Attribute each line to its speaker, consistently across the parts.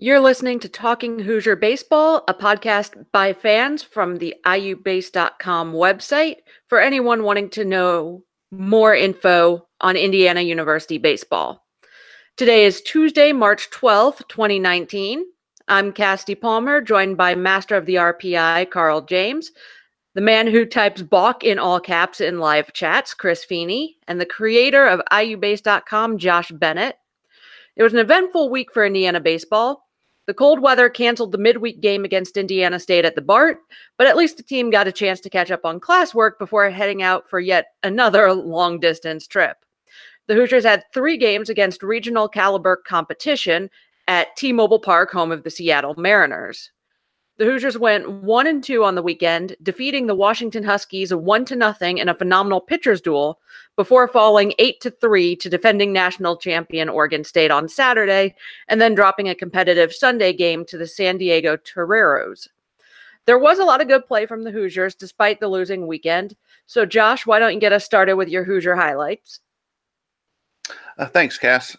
Speaker 1: You're listening to Talking Hoosier Baseball, a podcast by fans from the iubase.com website for anyone wanting to know more info on Indiana University baseball. Today is Tuesday, March 12th, 2019. I'm Cassidy Palmer, joined by Master of the RPI, Carl James, the man who types balk in all caps in live chats, Chris Feeney, and the creator of iubase.com, Josh Bennett. It was an eventful week for Indiana baseball. The cold weather canceled the midweek game against Indiana State at the BART, but at least the team got a chance to catch up on classwork before heading out for yet another long-distance trip. The Hoosiers had 3 games against regional caliber competition at T-Mobile Park, home of the Seattle Mariners. The Hoosiers went 1-2 on the weekend, defeating the Washington Huskies 1-0 in a phenomenal pitcher's duel before falling 8-3 to defending national champion Oregon State on Saturday, and then dropping a competitive Sunday game to the San Diego Toreros. There was a lot of good play from the Hoosiers despite the losing weekend. So Josh, why don't you get us started with your Hoosier highlights?
Speaker 2: Thanks, Cass.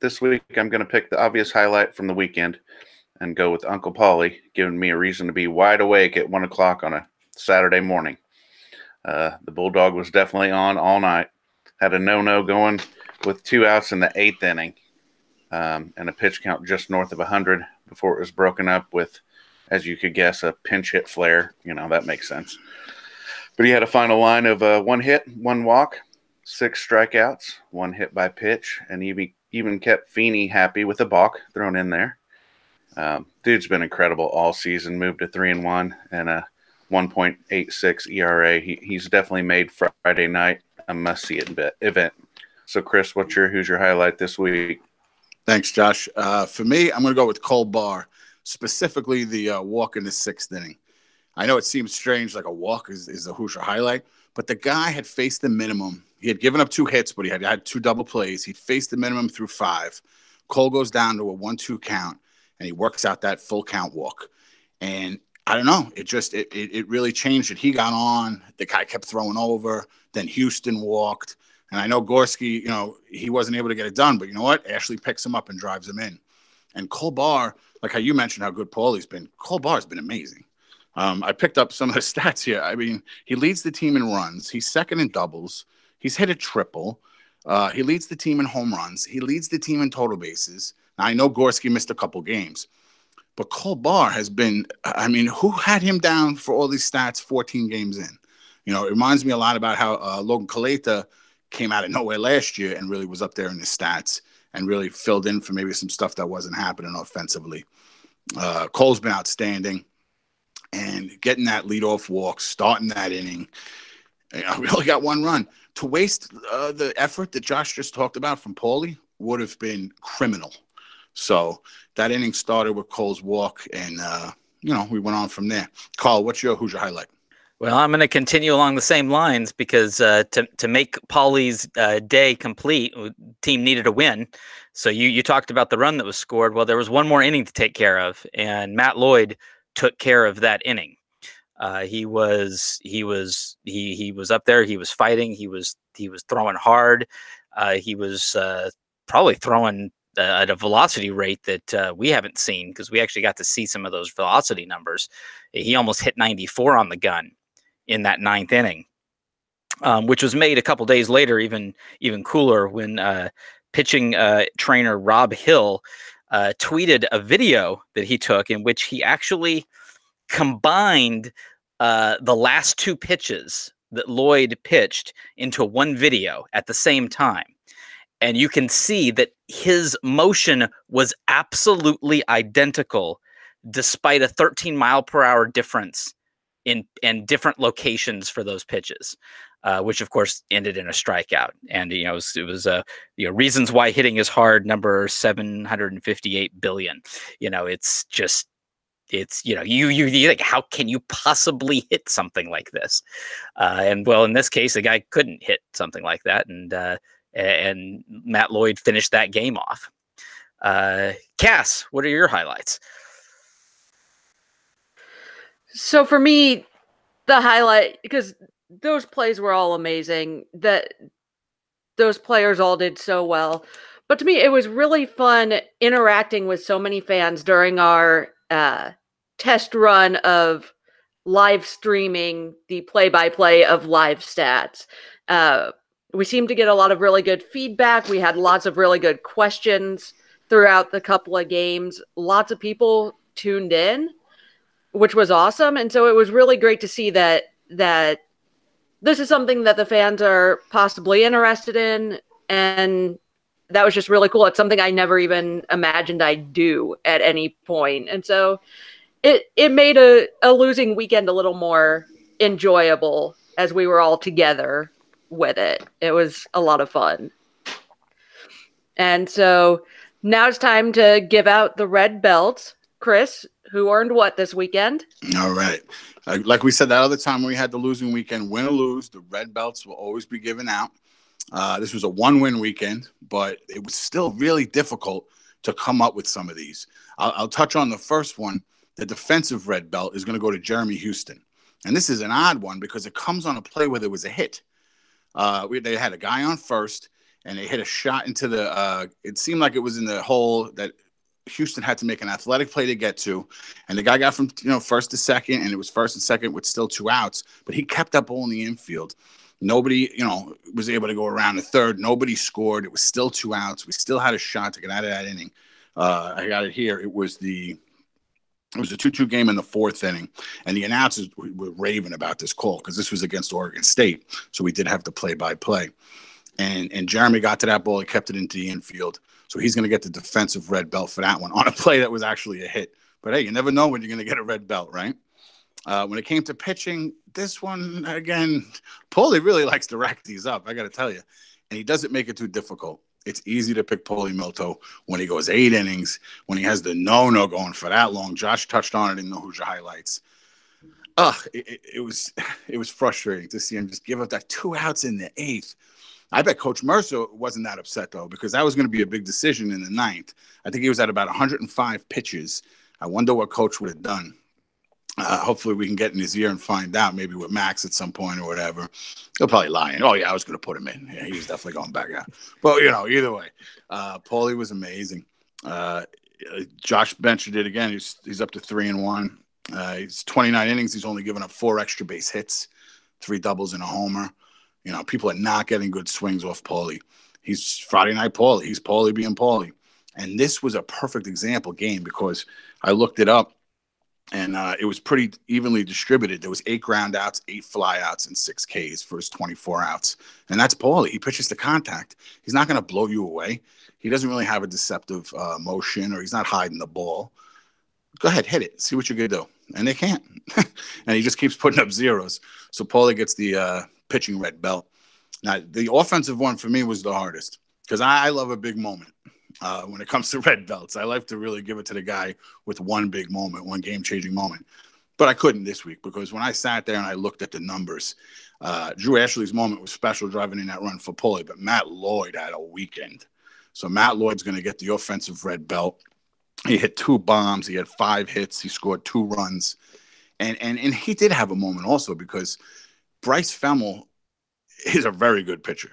Speaker 2: This week I'm going to pick the obvious highlight from the weekend and go with Uncle Paulie giving me a reason to be wide awake at 1 o'clock on a Saturday morning. The Bulldog was definitely on all night. Had a no-no going with 2 outs in the 8th inning and a pitch count just north of 100 before it was broken up with, as you could guess, a pinch hit flare. You know, that makes sense. But he had a final line of 1 hit, 1 walk, 6 strikeouts, 1 hit by pitch, and even kept Feeney happy with a balk thrown in there. Dude's been incredible all season, moved to 3-1 and a 1.86 ERA. He's definitely made Friday night a must-see event. So, Chris, what's your Hoosier highlight this week?
Speaker 3: Thanks, Josh. For me, I'm going to go with Cole Barr, specifically the walk in the 6th inning. I know it seems strange, like a walk is a Hoosier highlight, but the guy had faced the minimum. He had given up 2 hits, but he had 2 double plays. He faced the minimum through 5. Cole goes down to a 1-2 count, and he works out that full count walk. And I don't know, it really changed it. He got on, the guy kept throwing over, then Houston walked. And I know Gorski, he wasn't able to get it done, but you know what? Ashley picks him up and drives him in. And Cole Barr, like how you mentioned how good Paulie's been, Cole Barr's been amazing. I picked up some of the stats here. I mean, he leads the team in runs. He's second in doubles. He's hit a triple. He leads the team in home runs. He leads the team in total bases. Now, I know Gorski missed a couple games, but Cole Barr has been, who had him down for all these stats 14 games in? It reminds me a lot about how Logan Kaleta came out of nowhere last year and really was up there in the stats and really filled in for maybe some stuff that wasn't happening offensively. Cole's been outstanding, and getting that leadoff walk, starting that inning, we only got 1 run. To waste the effort that Josh just talked about from Paulie would have been criminal. So that inning started with Cole's walk, and, we went on from there. Carl, what's your Hoosier highlight?
Speaker 4: Well, I'm going to continue along the same lines because to make Paulie's day complete, the team needed a win. So you talked about the run that was scored. Well, there was 1 more inning to take care of, and Matt Lloyd took care of that inning. He was up there. He was fighting. He was throwing hard. He was probably throwing at a velocity rate that we haven't seen, because we actually got to see some of those velocity numbers. He almost hit 94 on the gun in that 9th inning, which was made a couple days later even cooler when pitching trainer Rob Hill tweeted a video that he took in which he actually combined the last 2 pitches that Lloyd pitched into 1 video at the same time. And you can see that his motion was absolutely identical, despite a 13-mile-per-hour difference in different locations for those pitches, which of course ended in a strikeout. And it was reasons why hitting is hard, number 758 billion. It's just. You think, how can you possibly hit something like this? And well, in this case, the guy couldn't hit something like that, and Matt Lloyd finished that game off. Cass, what are your highlights?
Speaker 1: So for me, the highlight, because those plays were all amazing, that those players all did so well. But to me, it was really fun interacting with so many fans during our test run of live streaming the play-by-play of live stats. We seemed to get a lot of really good feedback. We had lots of really good questions throughout the couple of games. Lots of people tuned in, which was awesome. And so it was really great to see that this is something that the fans are possibly interested in. And that was just really cool. It's something I never even imagined I'd do at any point. And so it made a losing weekend a little more enjoyable as we were all together with it. It was a lot of fun. And so now it's time to give out the red belts. Chris, who earned what this weekend?
Speaker 3: All right. Like we said that other time when we had the losing weekend, win or lose, the red belts will always be given out. This was a 1-win weekend, but it was still really difficult to come up with some of these. I'll touch on the first one. The defensive red belt is going to go to Jeremy Houston. And this is an odd one because it comes on a play where there was a hit. They had a guy on first, and they hit a shot into the it seemed like it was in the hole that Houston had to make an athletic play to get to. And the guy got from first to second, and it was first and second with still 2 outs. But he kept that ball in the infield. Nobody, was able to go around the third. Nobody scored. It was still 2 outs. We still had a shot to get out of that inning. I got it here. It was a 2-2 game in the 4th inning, and the announcers were raving about this call because this was against Oregon State, so we did have to play-by-play. And Jeremy got to that ball. He kept it into the infield, so he's going to get the defensive red belt for that one on a play that was actually a hit. But, hey, you never know when you're going to get a red belt, right? When it came to pitching, this one, again, Paulie really likes to rack these up, I got to tell you, and he doesn't make it too difficult. It's easy to pick Paulie Milto when he goes 8 innings, when he has the no going for that long. Josh touched on it in the Hoosier highlights. It was frustrating to see him just give up that 2 outs in the 8th. I bet Coach Mercer wasn't that upset, though, because that was going to be a big decision in the 9th. I think he was at about 105 pitches. I wonder what Coach would have done. Hopefully we can get in his ear and find out, maybe with Max at some point or whatever. He'll probably lie. Oh, yeah, I was going to put him in. Yeah, he was definitely going back out. But, either way, Paulie was amazing. Josh Bencher did again. He's up to 3-1. He's 29 innings. He's only given up 4 extra base hits, 3 doubles and a homer. People are not getting good swings off Paulie. He's Friday Night Paulie. He's Paulie being Paulie. And this was a perfect example game because I looked it up. And it was pretty evenly distributed. There was 8 ground outs, 8 fly outs, and 6 Ks for his 24 outs. And that's Paulie. He pitches to contact. He's not going to blow you away. He doesn't really have a deceptive motion, or he's not hiding the ball. Go ahead, hit it. See what you're going to do. And they can't. And he just keeps putting up zeros. So Paulie gets the pitching red belt. Now, the offensive one for me was the hardest because I love a big moment. When it comes to red belts, I like to really give it to the guy with one big moment, one game-changing moment. But I couldn't this week because when I sat there and I looked at the numbers, Drew Ashley's moment was special driving in that run for Paulie, but Matt Lloyd had a weekend. So Matt Lloyd's going to get the offensive red belt. He hit 2 bombs. He had 5 hits. He scored 2 runs. And he did have a moment also because Bryce Femmel is a very good pitcher.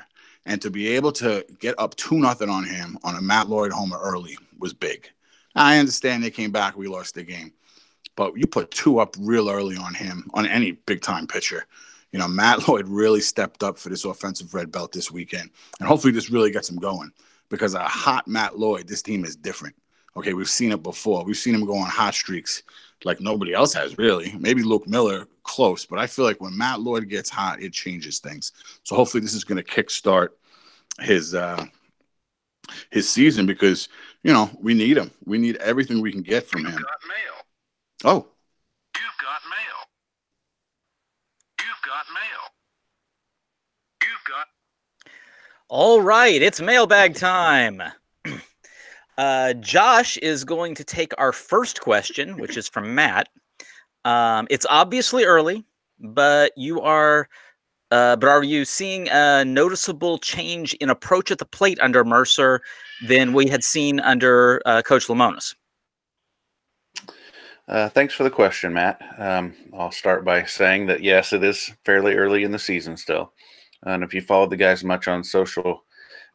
Speaker 3: And to be able to get up 2-0 on him on a Matt Lloyd homer early was big. I understand they came back, we lost the game. But you put 2 up real early on him, on any big-time pitcher. Matt Lloyd really stepped up for this offensive red belt this weekend. And hopefully this really gets him going. Because a hot Matt Lloyd, this team is different. Okay, we've seen it before. We've seen him go on hot streaks like nobody else has, really. Maybe Luke Miller, close. But I feel like when Matt Lloyd gets hot, it changes things. So hopefully this is going to kickstart his season because, we need him. We need everything we can get from him.
Speaker 5: You've got mail.
Speaker 3: Oh.
Speaker 5: You've got mail. You've got mail. You've got...
Speaker 4: All right, it's mailbag time. Josh is going to take our first question, which is from Matt. It's obviously early, but are you seeing a noticeable change in approach at the plate under Mercer than we had seen under Coach Lemonis?
Speaker 2: Thanks for the question, Matt. I'll start by saying that, yes, it is fairly early in the season still. And if you followed the guys much on social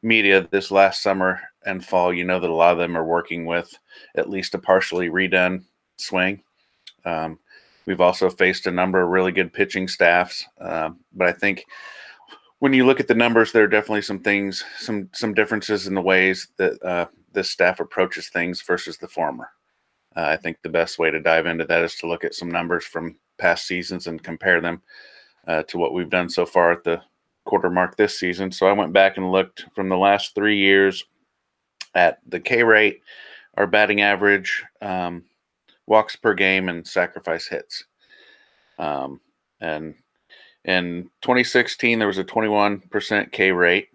Speaker 2: media this last summer, and fall, you know that a lot of them are working with at least a partially redone swing. We've also faced a number of really good pitching staffs, but I think when you look at the numbers, there are definitely some things, some differences in the ways that this staff approaches things versus the former. I think the best way to dive into that is to look at some numbers from past seasons and compare them to what we've done so far at the quarter mark this season. So I went back and looked from the last 3 years at the K rate, our batting average, walks per game, and sacrifice hits. And in 2016, there was a 21% K rate,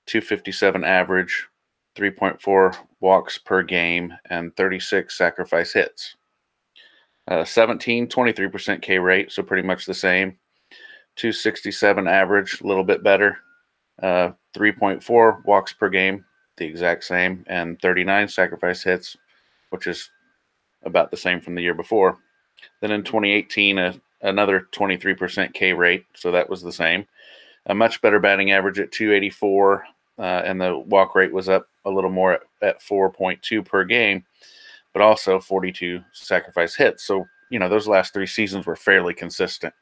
Speaker 2: 257 average, 3.4 walks per game, and 36 sacrifice hits. 17, 23% K rate, so pretty much the same. 267 average, a little bit better. 3.4 walks per game, the exact same, and 39 sacrifice hits, which is about the same from the year before. Then in 2018, another 23% K rate, so that was the same. A much better batting average at 284, and the walk rate was up a little more at 4.2 per game, but also 42 sacrifice hits. So, those last 3 seasons were fairly consistent.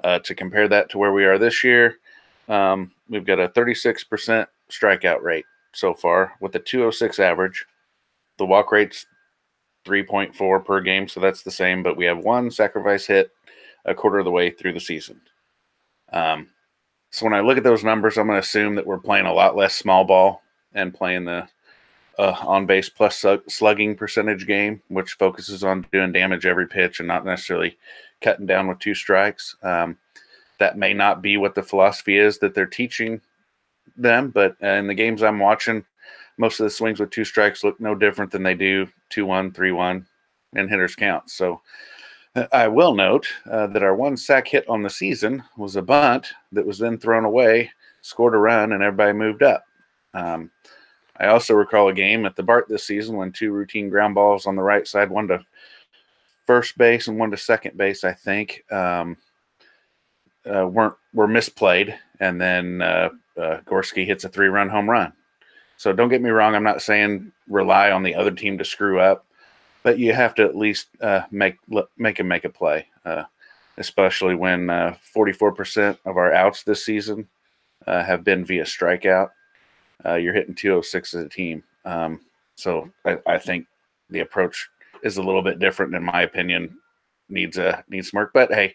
Speaker 2: To compare that to where we are this year, we've got a 36% strikeout rate so far with a 206 average. The walk rate's 3.4 per game, so that's the same, but we have 1 sacrifice hit a quarter of the way through the season. So when I look at those numbers, I'm going to assume that we're playing a lot less small ball and playing the on-base plus slugging percentage game, which focuses on doing damage every pitch and not necessarily cutting down with 2 strikes. That may not be what the philosophy is that they're teaching them, but in the games I'm watching, most of the swings with 2 strikes look no different than they do 2-1, 3-1, and hitters count. So I will note that our 1 sack hit on the season was a bunt that was then thrown away, scored a run, and everybody moved up. I also recall a game at the Bart this season when 2 routine ground balls on the right side, 1 to first base and 1 to second base, I think, were misplayed, and then Gorski hits a 3-run home run. So don't get me wrong, I'm not saying rely on the other team to screw up, but you have to at least make a play, especially when 44% of our outs this season have been via strikeout. You're hitting 206 as a team. So I think the approach is a little bit different, in my opinion, needs work. But hey,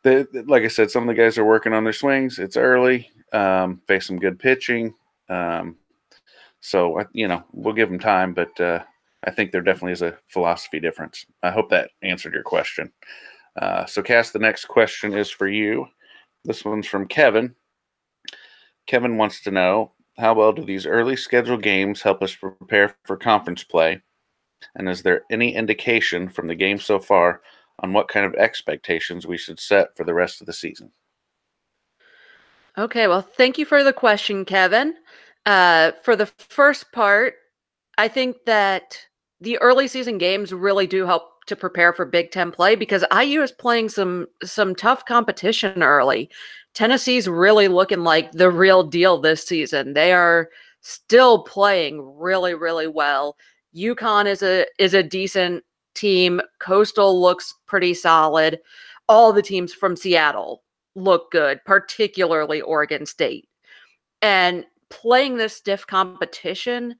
Speaker 2: like I said, some of the guys are working on their swings. It's early, face some good pitching. So, we'll give them time, but I think there definitely is a philosophy difference. I hope that answered your question. So, Cass, the next question is for you. This one's from Kevin. Kevin wants to know, how well do these early scheduled games help us prepare for conference play? And is there any indication from the game so far on what kind of expectations we should set for the rest of the season?
Speaker 1: Okay, well, thank you for the question, Kevin. For the first part, I think that the early season games really do help to prepare for Big Ten play because IU is playing some tough competition early. Tennessee's really looking like the real deal this season. They are still playing really, really well. UConn is a decent team. Coastal looks pretty solid. All the teams from Seattle look good, particularly Oregon State. And playing this stiff competition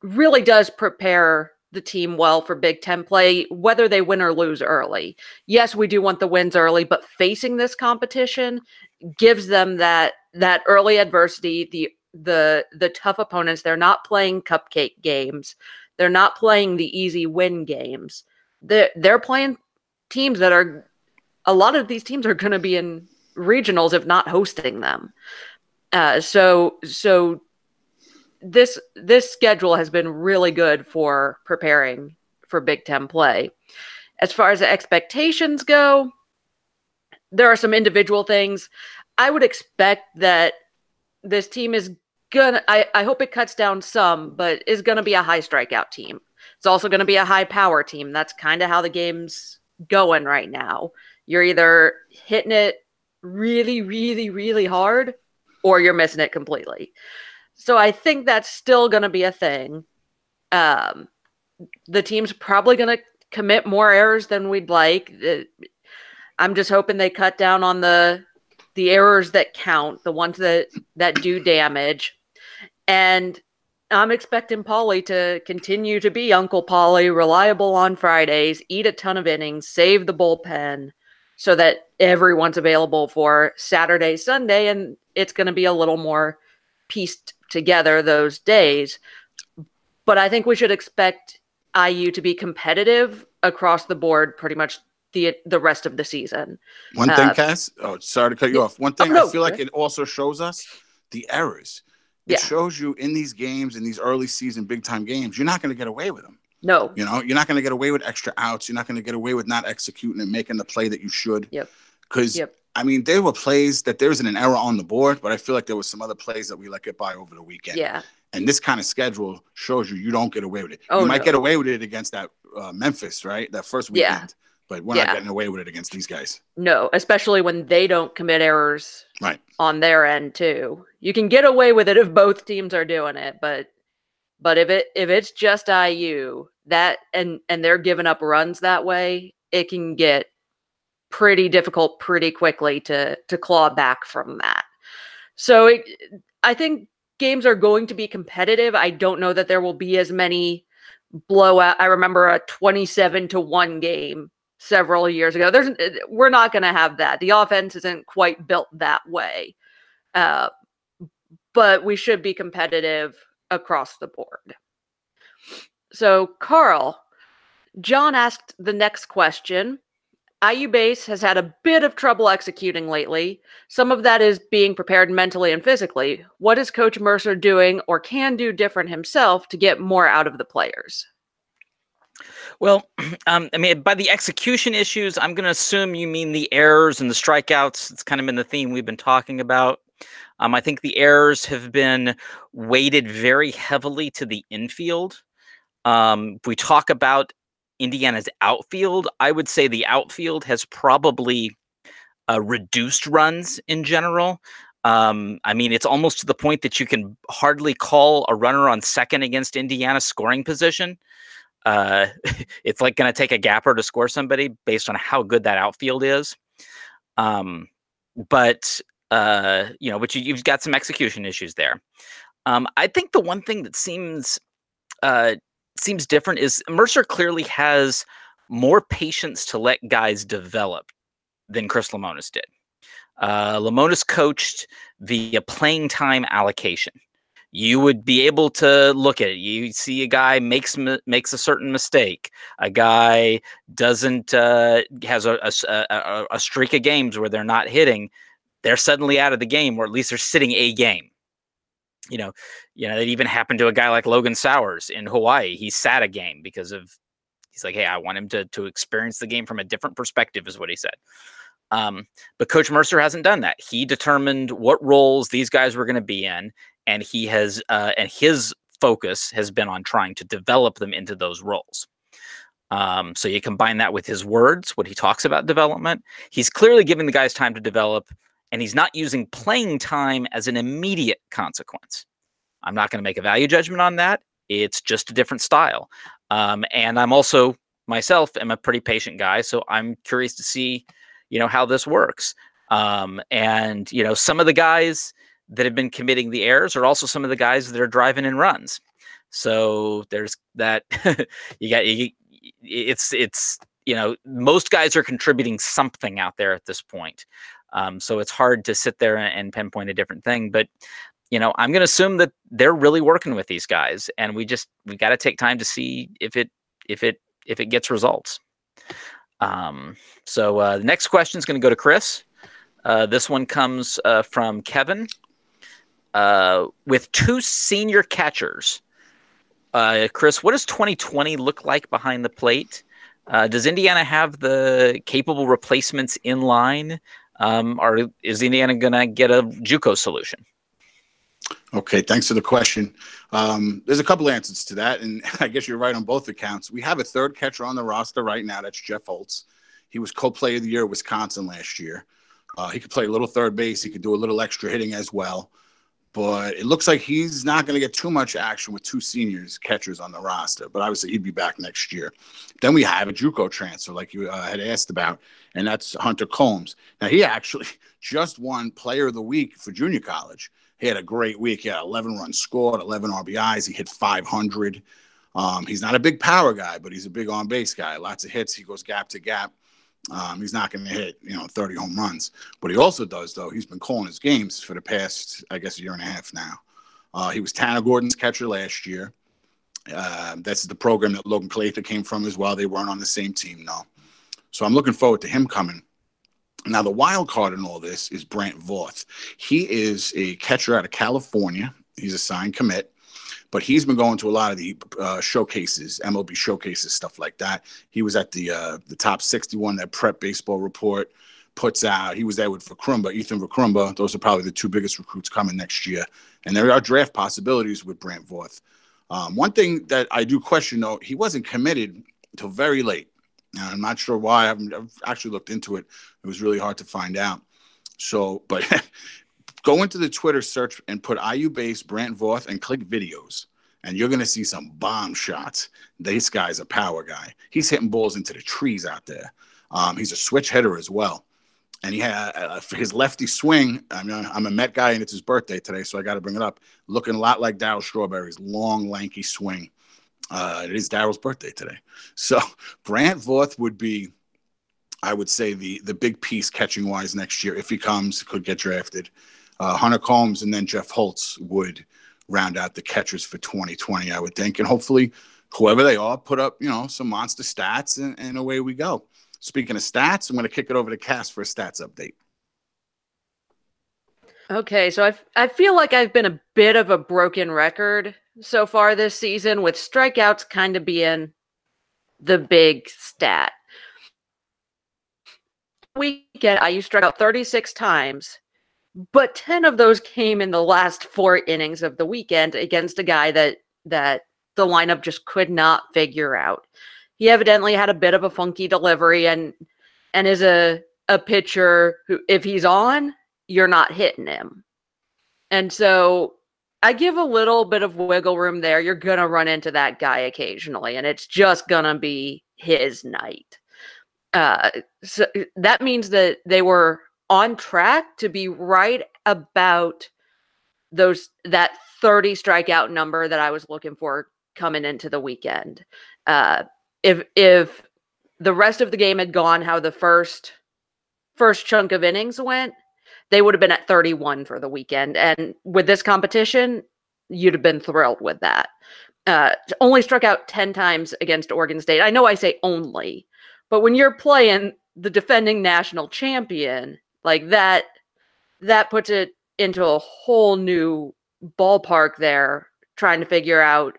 Speaker 1: really does prepare the team well for Big Ten play, whether they win or lose early. Yes, we do want the wins early, but facing this competition gives them that early adversity, the tough opponents. They're not playing cupcake games. They're not playing the easy win games. They're playing teams that are, a lot of these teams are going to be in regionals, if not hosting them. So this schedule has been really good for preparing for Big Ten play. As far as the expectations go, there are some individual things. I would expect that this team is gonna, I hope it cuts down some, but is gonna be a high strikeout team. It's also gonna be a high power team. That's kind of how the game's going right now. You're either hitting it really, really, really hard, or you're missing it completely. So I think that's still going to be a thing. The team's probably going to commit more errors than we'd like. I'm just hoping they cut down on the errors that count, the ones that do damage. And I'm expecting Paulie to continue to be Uncle Paulie, reliable on Fridays, eat a ton of innings, save the bullpen, so that everyone's available for Saturday, Sunday, and it's going to be a little more pieced together those days. But I think we should expect IU to be competitive across the board pretty much the rest of the season.
Speaker 3: One thing, Cass, sorry to cut you off. One thing,
Speaker 1: no,
Speaker 3: I feel like it also shows us the errors. It shows you in these games, in these early season big time games, you're not going to get away with them.
Speaker 1: No.
Speaker 3: You know, you're not going to get away with extra outs. You're not going to get away with not executing and making the play that you should.
Speaker 1: Yep.
Speaker 3: Because, I mean, there were plays that there wasn't an error on the board, but I feel like there was some other plays that we let get by over the weekend.
Speaker 1: Yeah.
Speaker 3: And this kind of schedule shows you don't get away with it.
Speaker 1: Oh,
Speaker 3: you might get away with it against that Memphis, right? That first weekend.
Speaker 1: Yeah.
Speaker 3: But we're not getting away with it against these guys.
Speaker 1: No, especially when they don't commit errors
Speaker 3: on
Speaker 1: their end too. You can get away with it if both teams are doing it, but if it's just IU that and they're giving up runs that way, it can get pretty difficult pretty quickly to claw back from that. So I think games are going to be competitive. I don't know that there will be as many blowout. I remember a 27-1 game several years ago. We're not going to have that. The offense isn't quite built that way. But we should be competitive across the board. So, Carl, John asked the next question. IU base has had a bit of trouble executing lately. Some of that is being prepared mentally and physically. What is Coach Mercer doing or can do different himself to get more out of the players?
Speaker 4: Well, I mean, by the execution issues, I'm going to assume you mean the errors and the strikeouts. It's kind of been the theme we've been talking about. I think the errors have been weighted very heavily to the infield. If we talk about Indiana's outfield, I would say the outfield has probably reduced runs in general. I mean, it's almost to the point that you can hardly call a runner on second against Indiana's scoring position. It's like going to take a gapper to score somebody based on how good that outfield is. But you've got some execution issues there. I think the one thing that seems different is Mercer clearly has more patience to let guys develop than Chris Lemonis did. Lemonis coached via playing time allocation. You would be able to look at it. You see a guy makes a certain mistake. A guy doesn't has a streak of games where they're not hitting. They're suddenly out of the game, or at least they're sitting a game. You know, it even happened to a guy like Logan Sowers in Hawaii. He sat a game because he's like, hey, I want him to experience the game from a different perspective, is what he said. But Coach Mercer hasn't done that. He determined what roles these guys were going to be in, and he has, and his focus has been on trying to develop them into those roles. So you combine that with his words, what he talks about development. He's clearly giving the guys time to develop, and he's not using playing time as an immediate consequence. I'm not going to make a value judgment on that. It's just a different style. And I'm also, myself, am a pretty patient guy, so I'm curious to see, how this works. And, some of the guys that have been committing the errors are also some of the guys that are driving in runs. So there's that. Most guys are contributing something out there at this point. So it's hard to sit there and pinpoint a different thing, but I'm going to assume that they're really working with these guys, and we got to take time to see if it gets results. So the next question is going to go to Chris. This one comes from Kevin. With two senior catchers, Chris, what does 2020 look like behind the plate? Does Indiana have the capable replacements in line? Or is Indiana going to get a JUCO solution?
Speaker 3: Okay, thanks for the question. There's a couple answers to that, and I guess you're right on both accounts. We have a third catcher on the roster right now. That's Jeff Holtz. He was co-player of the year at Wisconsin last year. He could play a little third base. He could do a little extra hitting as well. but it looks like he's not going to get too much action with 2 seniors catchers on the roster. But obviously, he'd be back next year. Then we have a JUCO transfer, like you had asked about, and that's Hunter Combs. Now, he actually just won Player of the Week for junior college. He had a great week. He had 11 runs scored, 11 RBIs. He hit 500. He's not a big power guy, but he's a big on-base guy. Lots of hits. He goes gap to gap. He's not going to hit, 30 home runs. What he also does, though, he's been calling his games for the past, I guess, 1.5 years now. He was Tanner Gordon's catcher last year. That's the program that Logan Clather came from as well. They weren't on the same team, no. So I'm looking forward to him coming. Now, the wild card in all this is Brant Voth. He is a catcher out of California. He's a signed commit. But he's been going to a lot of the showcases, MLB showcases, stuff like that. He was at the top 61 that Prep Baseball Report puts out. He was there with Ethan Vacrumba. Those are probably the 2 biggest recruits coming next year. And there are draft possibilities with Brant Voth. One thing that I do question, though, he wasn't committed until very late. Now, I'm not sure why. I've actually looked into it. It was really hard to find out. So, but go into the Twitter search and put IU-based Brant Voth and click videos, and you're going to see some bomb shots. This guy's a power guy. He's hitting balls into the trees out there. He's a switch hitter as well. And he had for his lefty swing. I mean, I'm a Met guy, and it's his birthday today, so I got to bring it up. Looking a lot like Darryl Strawberry's long, lanky swing. It is Darryl's birthday today. So Brant Voth would be, I would say, the big piece catching-wise next year. If he comes, could get drafted. Hunter Combs and then Jeff Holtz would round out the catchers for 2020, I would think. And hopefully, whoever they are, put up, some monster stats, and away we go. Speaking of stats, I'm going to kick it over to Cass for a stats update.
Speaker 1: Okay, so I feel like I've been a bit of a broken record so far this season, with strikeouts kind of being the big stat. Weekend, I used to strike out 36 times, but 10 of those came in the last 4 innings of the weekend against a guy that the lineup just could not figure out. He evidently had a bit of a funky delivery and is a pitcher who, if he's on, you're not hitting him. And so I give a little bit of wiggle room there. You're going to run into that guy occasionally, and it's just going to be his night. So that means that they were on track to be right about that 30 strikeout number that I was looking for coming into the weekend. If the rest of the game had gone how the first chunk of innings went, they would have been at 31 for the weekend. And with this competition, you'd have been thrilled with that. Only struck out 10 times against Oregon State. I know I say only, but when you're playing the defending national champion, like that puts it into a whole new ballpark there, trying to figure out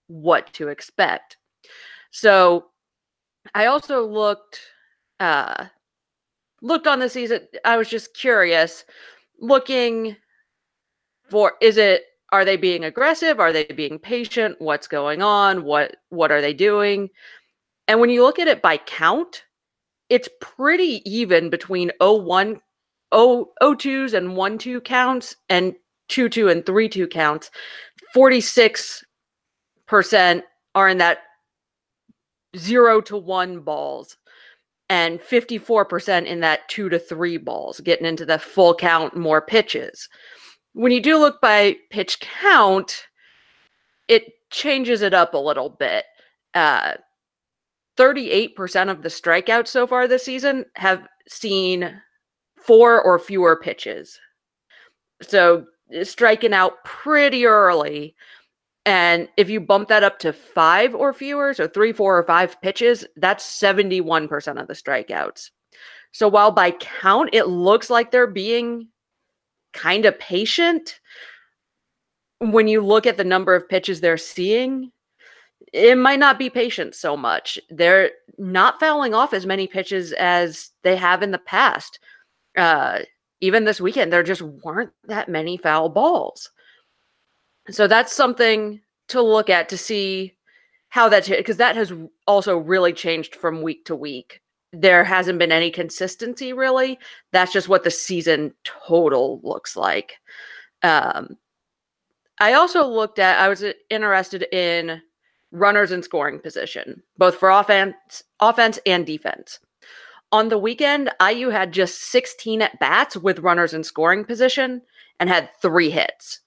Speaker 1: what to expect. So I also looked on the season. I was just curious, looking for, are they being aggressive? Are they being patient? What's going on? What are they doing? And when you look at it by count, it's pretty even between 0-2s and 1-2 counts and 2-2 and 3-2 counts. 46% are in that 0-1 balls, and 54% in that 2-3 balls, getting into the full count, more pitches. When you do look by pitch count, it changes it up a little bit. 38% of the strikeouts so far this season have seen 4 or fewer pitches. So striking out pretty early. And if you bump that up to 5 or fewer, so 3, 4, or 5 pitches, that's 71% of the strikeouts. So while by count, it looks like they're being kind of patient, when you look at the number of pitches they're seeing, it might not be patient so much. They're not fouling off as many pitches as they have in the past. Even this weekend, there just weren't that many foul balls. So that's something to look at to see how that's, because that has also really changed from week to week. There hasn't been any consistency, really. That's just what the season total looks like. Um, I was interested in runners in scoring position, both for offense and defense. On the weekend, IU had just 16 at bats with runners in scoring position and had 3 hits.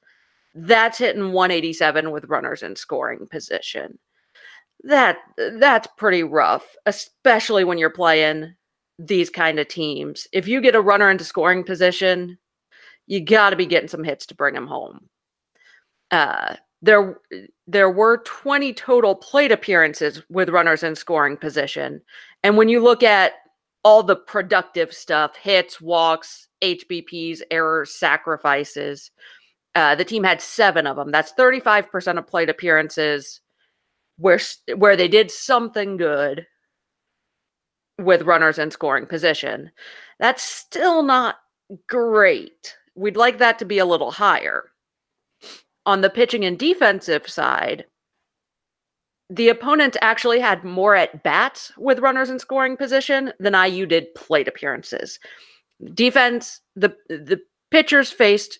Speaker 1: That's hitting 187 with runners in scoring position. That's pretty rough, especially when you're playing these kind of teams. If you get a runner into scoring position, you got to be getting some hits to bring him home. There were 20 total plate appearances with runners in scoring position, and when you look at all the productive stuff, hits, walks, HBPs, errors, sacrifices, the team had 7 of them. That's 35% of plate appearances where they did something good with runners in scoring position. That's still not great. We'd like that to be a little higher. On the pitching and defensive side, the opponent actually had more at bats with runners in scoring position than IU did plate appearances. Defense, the pitchers faced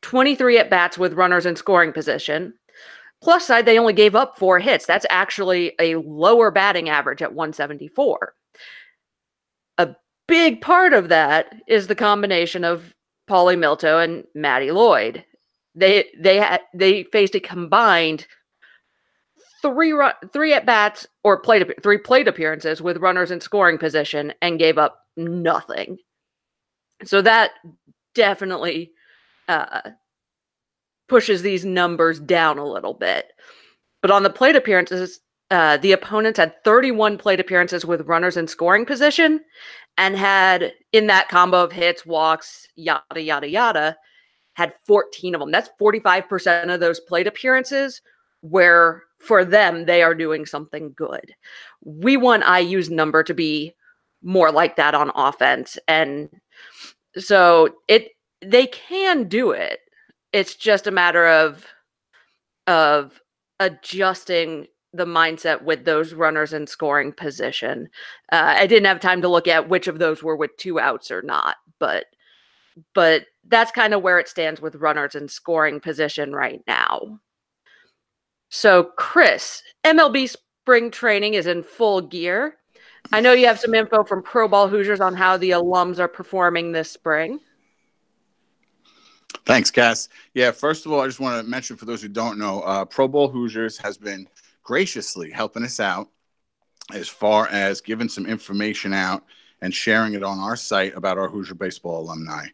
Speaker 1: 23 at bats with runners in scoring position. Plus side, they only gave up 4 hits. That's actually a lower batting average at 174. A big part of that is the combination of Paulie Milto and Matty Lloyd. They faced a combined 3 at bats or 3 plate appearances with runners in scoring position and gave up nothing. So that definitely pushes these numbers down a little bit. But on the plate appearances, the opponents had 31 plate appearances with runners in scoring position and had, in that combo of hits, walks, yada, yada, yada, had 14 of them. That's 45% of those plate appearances where, for them, they are doing something good. We want IU's number to be more like that on offense. And so they can do it. It's just a matter of adjusting the mindset with those runners in scoring position. I didn't have time to look at which of those were with 2 outs or not, but that's kind of where it stands with runners in scoring position right now. So, Chris, MLB spring training is in full gear. I know you have some info from Pro Ball Hoosiers on how the alums are performing this spring.
Speaker 3: Thanks, Cass. Yeah, first of all, I just want to mention for those who don't know, Pro Bowl Hoosiers has been graciously helping us out as far as giving some information out and sharing it on our site about our Hoosier baseball alumni.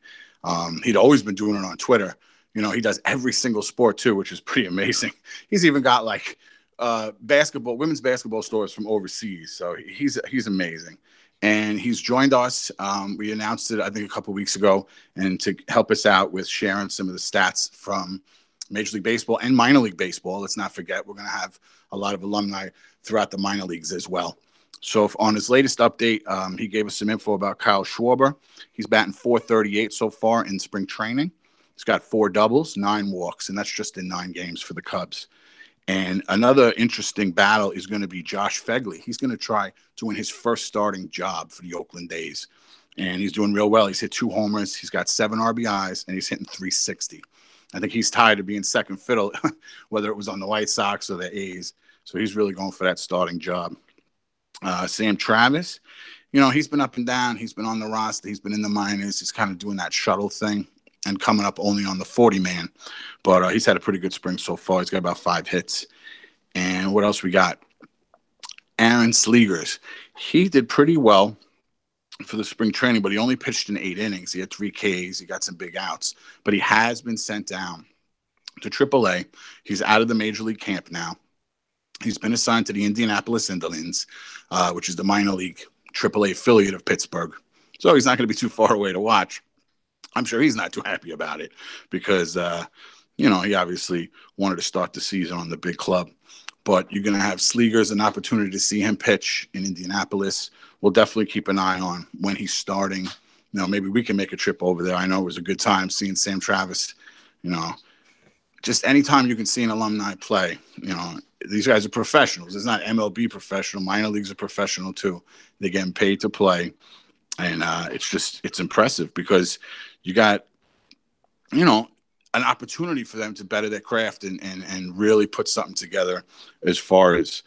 Speaker 3: He'd always been doing it on Twitter. You know, he does every single sport too, which is pretty amazing. He's even got like women's basketball stores from overseas. So he's amazing. And he's joined us. We announced it, I think, a couple of weeks ago, and to help us out with sharing some of the stats from Major League Baseball and minor league baseball. Let's not forget, we're going to have a lot of alumni throughout the minor leagues as well. So on his latest update, he gave us some info about Kyle Schwarber. He's batting .438 so far in spring training. He's got 4 doubles, 9 walks, and that's just in 9 games for the Cubs. And another interesting battle is going to be Josh Fegley. He's going to try to win his first starting job for the Oakland A's. And he's doing real well. He's hit 2 homers. He's got 7 RBIs, and he's hitting .360. I think he's tired of being second fiddle, whether it was on the White Sox or the A's. So he's really going for that starting job. Sam Travis, you know, he's been up and down. He's been on the roster. He's been in the minors. He's kind of doing that shuttle thing and coming up only on the 40-man. But he's had a pretty good spring so far. He's got about 5 hits. And what else we got? Aaron Slegers. He did pretty well for the spring training, but he only pitched in 8 innings. He had 3 Ks. He got some big outs. But he has been sent down to AAA. He's out of the Major League camp now. He's been assigned to the Indianapolis Indolins, which is the minor league AAA affiliate of Pittsburgh. So he's not going to be too far away to watch. I'm sure he's not too happy about it because, you know, he obviously wanted to start the season on the big club. But you're going to have Slegers an opportunity to see him pitch in Indianapolis. We'll definitely keep an eye on when he's starting. You know, maybe we can make a trip over there. I know it was a good time seeing Sam Travis. You know, just anytime you can see an alumni play, you know, these guys are professionals. It's not MLB professional. Minor leagues are professional too. They're getting paid to play. And it's impressive because you got, you know, an opportunity for them to better their craft and really put something together as far as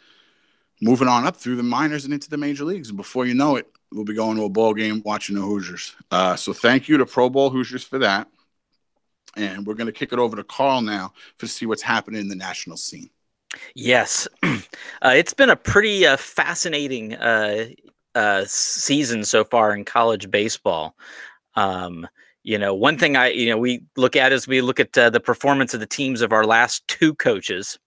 Speaker 3: moving on up through the minors and into the major leagues. And before you know it, we'll be going to a ball game watching the Hoosiers. So thank you to Pro Bowl Hoosiers for that. And we're going to kick it over to Carl now to see what's happening in the national scene.
Speaker 4: Yes, it's been a pretty fascinating season so far in college baseball. One thing we look at is we look at the performance of the teams of our last two coaches.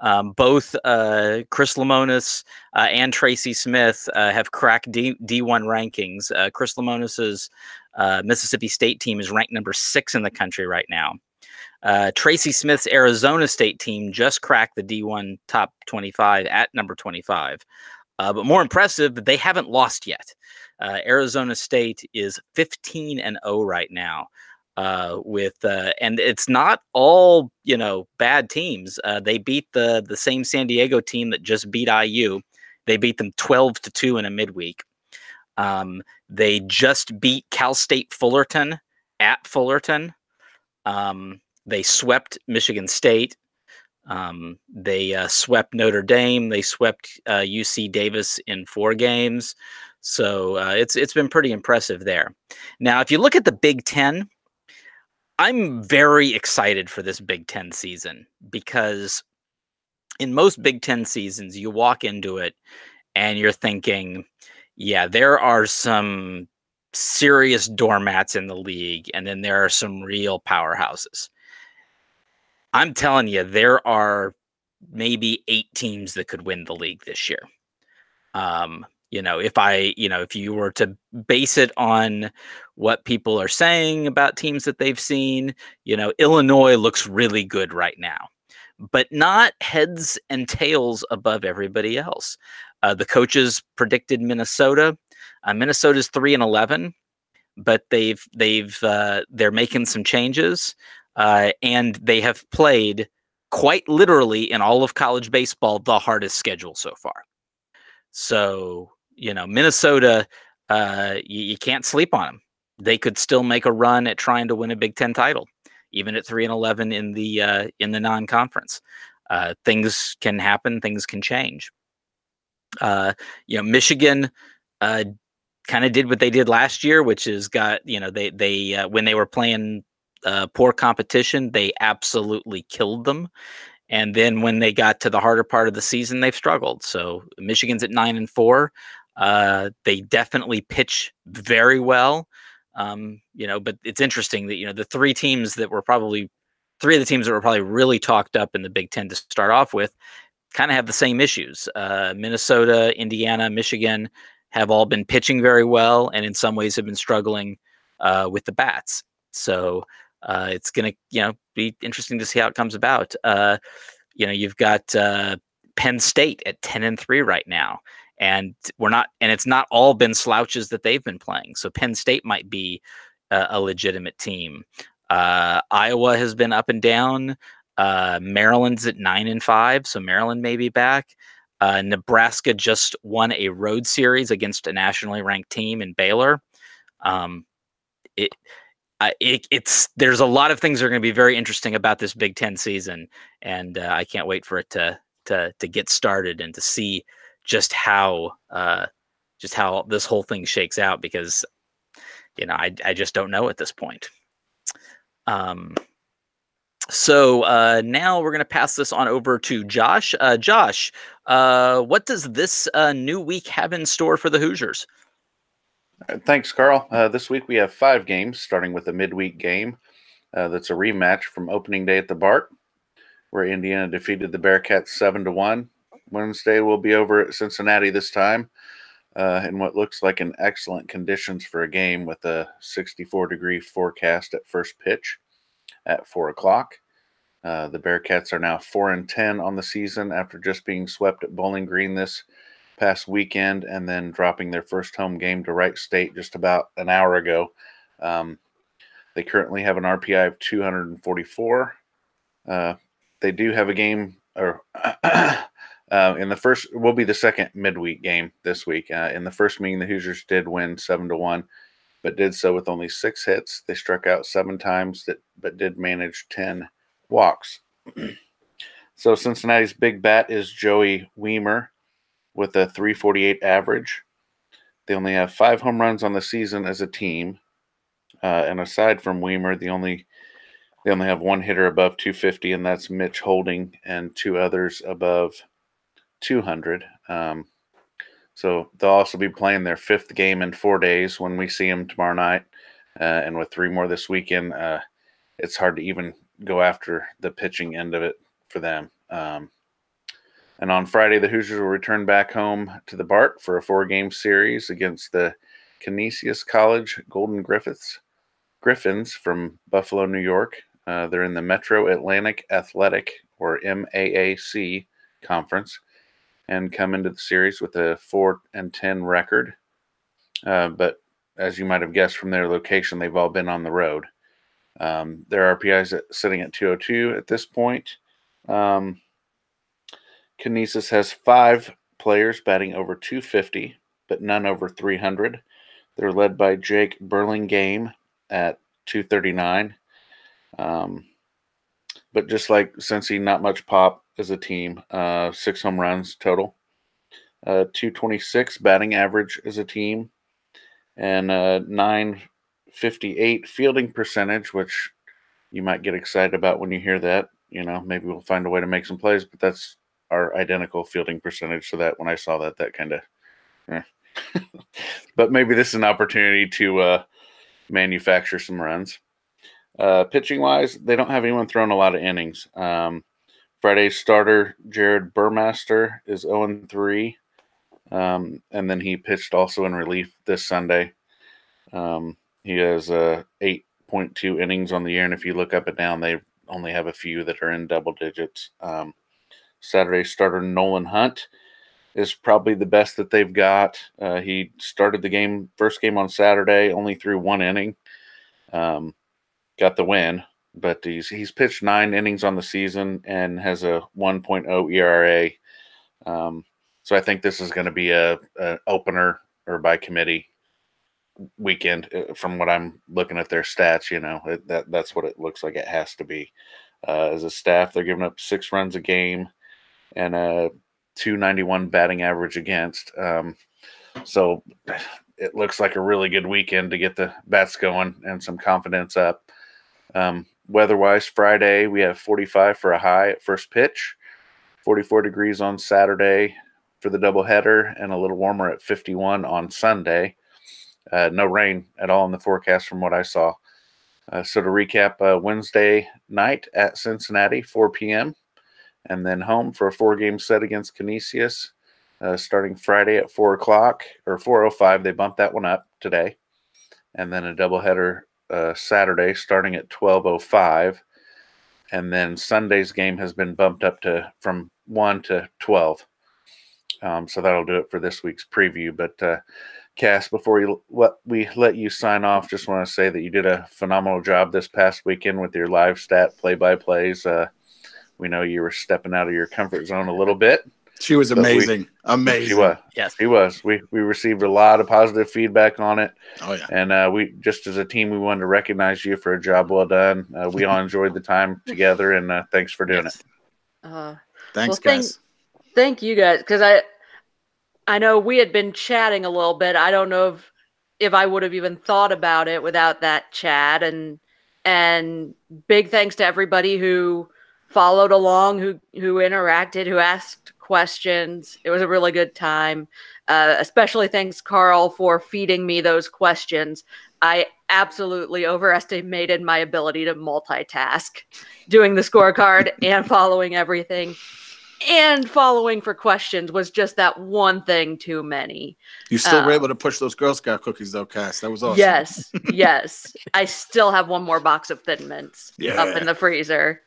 Speaker 4: Both Chris Lemonis and Tracy Smith have cracked D1 rankings. Chris Lemonis's Mississippi State team is ranked number 6 in the country right now. Tracy Smith's Arizona State team just cracked the D1 top 25 at number 25. But more impressive, they haven't lost yet. Arizona State is 15-0 right now. And it's not all bad teams. They beat the same San Diego team that just beat IU. They beat them 12-2 in a midweek. They just beat Cal State Fullerton at Fullerton. They swept Michigan State. They swept Notre Dame. They swept UC Davis in 4 games. So it's been pretty impressive there. Now, if you look at the Big Ten, I'm very excited for this Big Ten season because in most Big Ten seasons, you walk into it and you're thinking, yeah, there are some serious doormats in the league, and then there are some real powerhouses. I'm telling you, there are maybe 8 teams that could win the league this year. If you were to base it on what people are saying about teams that they've seen, Illinois looks really good right now, but not heads and tails above everybody else. The coaches predicted Minnesota. Minnesota's 3-11, but they're making some changes, and they have played quite literally in all of college baseball the hardest schedule so far. So, Minnesota, you can't sleep on them. They could still make a run at trying to win a Big Ten title, even at 3-11 in the non-conference. Things can happen. Things can change. Michigan kind of did what they did last year, which is they when they were playing poor competition, they absolutely killed them. And then when they got to the harder part of the season, they've struggled. So Michigan's at 9-4. They definitely pitch very well. But it's interesting that, the 3 teams that were probably 3 of the teams that were probably really talked up in the Big Ten to start off with kind of have the same issues. Minnesota, Indiana, Michigan have all been pitching very well, and in some ways have been struggling with the bats. So it's going to, be interesting to see how it comes about. You've got Penn State at 10-3 right now, and it's not all been slouches that they've been playing. So Penn State might be a legitimate team. Iowa has been up and down. Maryland's at 9-5, so Maryland may be back. Nebraska just won a road series against a nationally ranked team in Baylor. There's a lot of things that are going to be very interesting about this Big Ten season, and I can't wait for it to get started and to see just how this whole thing shakes out, because I just don't know at this point. So now we're going to pass this on over to Josh. Josh, what does this new week have in store for the Hoosiers?
Speaker 2: Thanks, Carl. This week we have 5 games, starting with a midweek game that's a rematch from opening day at the Bart, where Indiana defeated the Bearcats 7-1. Wednesday will be over at Cincinnati this time, in what looks like an excellent conditions for a game with a 64-degree forecast at first pitch at 4 o'clock. The Bearcats are now 4-10 on the season after just being swept at Bowling Green this past weekend and then dropping their first home game to Wright State just about an hour ago. They currently have an RPI of 244. They do have a game, or in the first will be the second midweek game this week. In the first meeting, the Hoosiers did win 7-1. but did so with only 6 hits. They struck out 7 times, but did manage 10 walks. So Cincinnati's big bat is Joey Weimer with a 348 average. They only have 5 home runs on the season as a team. And aside from Weimer, they only have one hitter above 250, and that's Mitch Holding, and 2 others above 200. So they'll also be playing their 5th game in 4 days when we see them tomorrow night. And with 3 more this weekend, it's hard to even go after the pitching end of it for them. And on Friday, the Hoosiers will return back home to the Bart for a 4-game series against the Canisius College Golden Griffins from Buffalo, New York. They're in the Metro Atlantic Athletic, or MAAC, conference, and come into the series with a 4-10 record. But as you might have guessed from their location, they've all been on the road. Their RPI is sitting at 202 at this point. Canisius has 5 players batting over 250, but none over 300. They're led by Jake Burlingame at 239. But just like Cincy, not much pop as a team. 6 home runs total. 226 batting average as a team. And 958 fielding percentage, which you might get excited about when you hear that. You know, maybe we'll find a way to make some plays, but that's our identical fielding percentage. So that when I saw that kind of, but maybe this is an opportunity to manufacture some runs. Pitching wise, they don't have anyone throwing a lot of innings. Friday's starter, Jared Burmaster, is 0-3. And then he pitched also in relief this Sunday. He has 8.2 innings on the year, and if you look up and down, they only have a few that are in double digits. Saturday's starter, Nolan Hunt, is probably the best that they've got. He started the first game on Saturday, only threw 1 inning. Got the win, but he's pitched 9 innings on the season and has a 1.0 ERA. So I think this is going to be a opener or by committee weekend. From what I'm looking at their stats, that's what it looks like it has to be. As a staff, they're giving up 6 runs a game and a 291 batting average against. So it looks like a really good weekend to get the bats going and some confidence up. Weather-wise, Friday, we have 45 for a high at first pitch, 44 degrees on Saturday for the doubleheader, and a little warmer at 51 on Sunday. No rain at all in the forecast from what I saw. So to recap, Wednesday night at Cincinnati, 4 p.m., and then home for a 4-game set against Canisius, starting Friday at 4 o'clock, or 4:05. They bumped that one up today. And then a doubleheader Saturday starting at 12:05. And then Sunday's game has been bumped up from 1 to 12. So that'll do it for this week's preview. But Cass, before we let you sign off, just want to say that you did a phenomenal job this past weekend with your live stat play-by-plays. We know you were stepping out of your comfort zone a little bit.
Speaker 3: She was amazing. Amazing.
Speaker 2: She was.
Speaker 4: Yes.
Speaker 2: She was. We received a lot of positive feedback on it.
Speaker 3: Oh, yeah.
Speaker 2: And we, just as a team, we wanted to recognize you for a job well done. We all enjoyed the time together, and thanks for doing it.
Speaker 3: Thanks, guys.
Speaker 1: Thank you guys, because I know we had been chatting a little bit. I don't know if I would have even thought about it without that chat. And big thanks to everybody who followed along, who interacted, who asked questions. It was a really good time. Especially thanks, Carl, for feeding me those questions. I absolutely overestimated my ability to multitask, doing the scorecard and following everything. And following for questions was just that one thing too many.
Speaker 3: You still were able to push those Girl Scout cookies, though, Cass. That was awesome.
Speaker 1: Yes. I still have one more box of Thin Mints up in the freezer.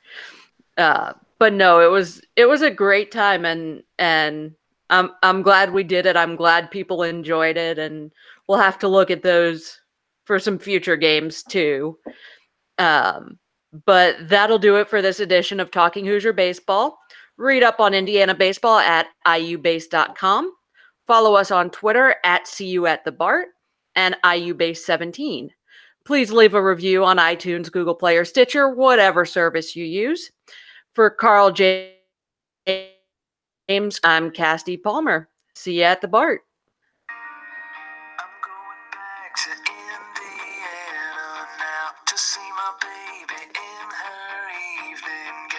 Speaker 1: But no, it was a great time, and I'm glad we did it. I'm glad people enjoyed it, and we'll have to look at those for some future games too. But that'll do it for this edition of Talking Hoosier Baseball. Read up on Indiana baseball at iubase.com. Follow us on Twitter at CUAtTheBart. and IU Base 17. Please leave a review on iTunes, Google Play, or Stitcher, whatever service you use. For Carl James, I'm Casty Palmer. See you at the BART.
Speaker 5: I'm going back to Indiana now to see my baby in her evening